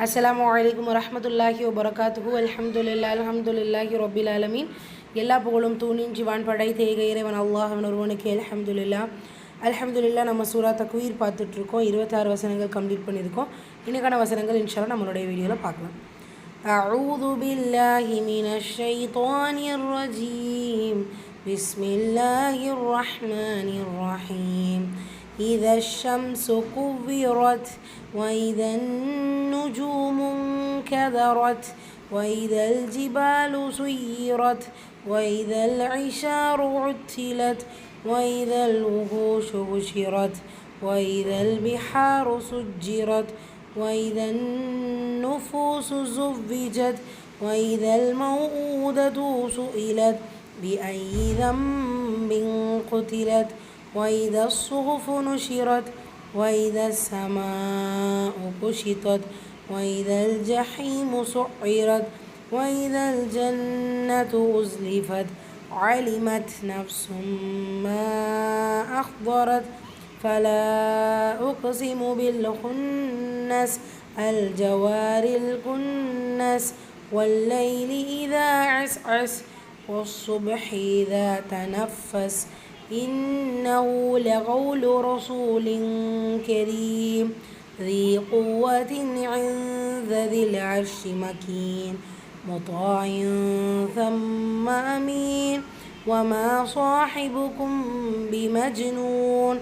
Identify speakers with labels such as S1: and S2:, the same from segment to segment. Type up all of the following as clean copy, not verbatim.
S1: அஸ்ஸலாமு அலைக்கும் வரஹ்மத்துல்லாஹி வபரகாத்துஹு. அல்ஹம்துலில்லாஹி ரப்பில் ஆலமீன். எல்லா புகழும் தூணின் ஜிவான் படைத்த ஏக இறைவன் அல்லாஹ் ஒருவனுக்கு அல்ஹம்துலில்லாஹ். நம்ம சூரா தக்வீர் பார்த்துட்ருக்கோம். 26 வசனங்கள் கம்ப்ளீட் பண்ணியிருக்கோம். இன்னைக்கான வசனங்கள் இன்ஷா அல்லாஹ் நம்மளுடைய வீடியோவில் பார்க்கலாம். அஊது பில்லாஹி மினஷ் ஷைத்தானிர் ரஜீம். பிஸ்மில்லாஹிர் ரஹ்மானிர் ரஹீம். إذا الشمس كورت وإذا النجوم انكدرت وإذا الجبال سيرت وإذا العشار عطلت وإذا الوحوش حشرت وإذا البحار سجرت وإذا النفوس زوجت وإذا الموءودة سئلت بأي ذنب قتلت وإذا الصحف نشرت وإذا السماء كشطت وإذا الجحيم سعرت وإذا الجنة أزلفت علمت نفس ما أحضرت فلا أقسم بالخنس الجوار الكنس والليل إذا عسعس والصبح إذا تنفس إنه لقول رسول كريم ذي قوة عند ذي العرش مكين مطاع ثم أمين وما صاحبكم بمجنون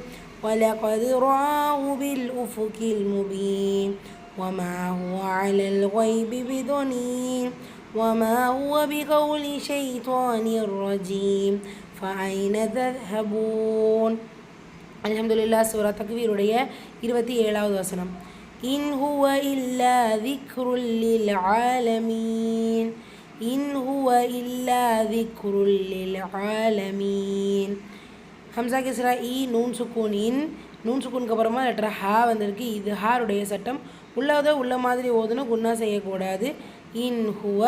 S1: ولقد رآه بالأفق المبين وما هو على الغيب بضنين وما هو بقول شيطان رجيم فأين تذهبون. அல்ஹம்துலில்லாஹ். சூரா தக்வீருடைய 27வது வசனம். இன் ஹுவ இல்லா திக்ருல் லில் ஆலமீன். இன் ஹுவ இல்லா திக்ருல் லில் ஆலமீன். ஹம்சா கிஸ்ரா இ நூன் சுக்கூன். நூன் சுக்கூனுக்கு அப்புறமா லெட்டர் ஹா வந்திருக்கு. இது ஹாருடைய சட்டம். உள்ள மாதிரி ஓதணும், குன்னா செய்யக்கூடாது. இன் ஹுவ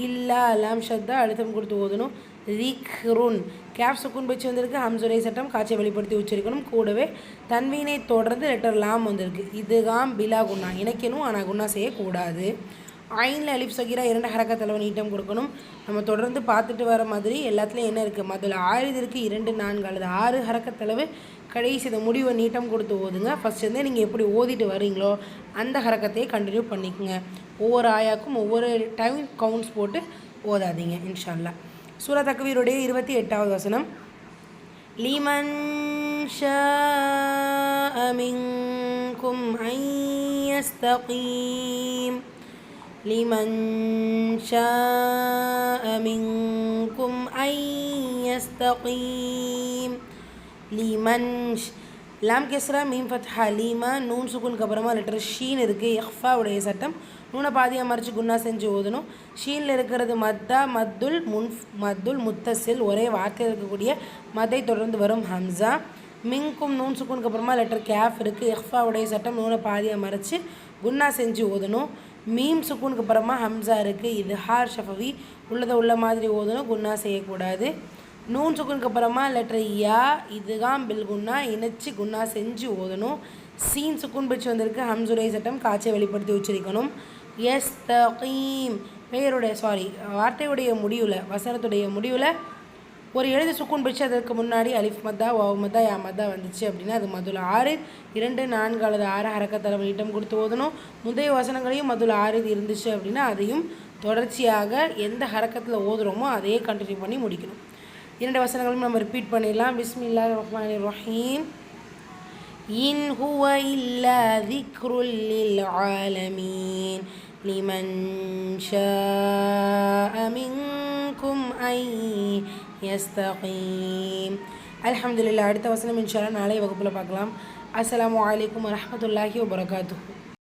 S1: இல்லா லாம் ஷத்தா அழுத்தம் கொடுத்து ஓதணும். திக்ருன் கேப் சுக்குன் வச்சு வந்திருக்கு. ஹம்சுரை சட்டம் காட்சியை வெளிப்படுத்தி உச்சரிக்கணும். கூடவே தன்வீனை தொடர்ந்து லெட்டர் லாம் வந்திருக்கு. இதுகாம் பிலா குன்னா இணைக்கணும், ஆனால் குன்னா செய்யக்கூடாது. ஐனில் அலிஃப் சகீரா 2 ஹரக்கத்தளவு நீட்டம் கொடுக்கணும். நம்ம தொடர்ந்து பார்த்துட்டு வர மாதிரி எல்லாத்துலேயும் என்ன இருக்குது, முதல்ல 6 இருக்குது, 2 4 அல்லது 6 ஹரக்கத்தளவு கடைசி இந்த முடிவை நீட்டம் கொடுத்து ஓதுங்க. ஃபஸ்ட்டு நீங்கள் எப்படி ஓதிட்டு வரீங்களோ அந்த ஹரக்கத்தையே கண்டினியூ பண்ணிக்கோங்க. ஒவ்வொரு ஆயாக்கும் ஒவ்வொரு டைம் கவுண்ட்ஸ் போட்டு ஓதாதீங்க இன்ஷா அல்லாஹ். சூரா தக்வீருடைய 28வது வசனம். லிமன் ஷாஅ மின்கும் அன் யஸ்தகீம். லிமன் ஷாஅ மின்கும் அன் யஸ்தகீம். லிமன் லாம் கெஸ்ரா மீம் ஃபத்ஹா லீமா நூன் சுக்குனுக்கு அப்புறமா லெட்டர் ஷீன் இருக்குது. இஃபாவுடைய சட்டம். நூனை பாதியாக மறைச்சு குன்னா செஞ்சு ஓதணும். ஷீனில் இருக்கிறது மத்தா மத்துல் முத்தசில் ஒரே வார்த்தையில் இருக்கக்கூடிய மத்தை தொடர்ந்து வரும் ஹம்சா. மிங்கும் நூன் சுக்குனுக்கு அப்புறமா லெட்டர் கேஃப் இருக்குது. இஃபாவுடைய சட்டம். நூனை பாதியாக மறைச்சு குன்னா செஞ்சு ஓதணும். மீம் சுக்குனுக்கு அப்புறமா ஹம்சா இருக்குது. இது ஹார் ஷஃபவி உள்ள மாதிரி ஓதணும், குன்னா செய்யக்கூடாது. நூன் சுக்குனுக்கு அப்புறமா லெட்டர் யா இதுகாம் பில் குன்னா இணைச்சி குன்னா செஞ்சு ஓதணும். சீன் சுக்குன் பிடிச்சி வந்திருக்கு. ஹம்சுரை சட்டம் காட்சியை வெளிப்படுத்தி உச்சரிக்கணும். யஸ்தகீம் வார்த்தையுடைய முடிவில் வசனத்துடைய முடிவில் ஒரு எழுது சுக்குன் பிடிச்சி அதற்கு முன்னாடி அலிஃப் மத்தா வாவ் மத்தா யா மத்தா வந்துச்சு அப்படின்னா அது மதுல் 6 2 4 அல்லது 6 ஹரக்கத்தளவு நீட்டம் கொடுத்து ஓதணும். முந்தைய வசனங்களையும் மதுல் 6 இருந்துச்சு அப்படின்னா அதையும் தொடர்ச்சியாக எந்த ஹரக்கத்தில் ஓதுறோமோ அதையே கண்டினியூ பண்ணி முடிக்கணும். 2 வசனங்களும் நம்ம ரிப்பீட் பண்ணிடலாம். பிஸ்மில்லாஹிர் ரஹ்மானிர் ரஹீம். இன் ஹுவ இல்லா திக்ருல் லில் ஆலமீன். லிமன் ஷாஅ மின்கும் அன் யஸ்தகீம். அல்ஹம்துலில்லாஹ். அடுத்த வசனம் இன்ஷா அல்லாஹ் நாளை வகுப்பில் பார்க்கலாம். அஸ்ஸலாமு அலைக்கும் வரஹ்மத்துல்லாஹி வபரகாத்துஹு.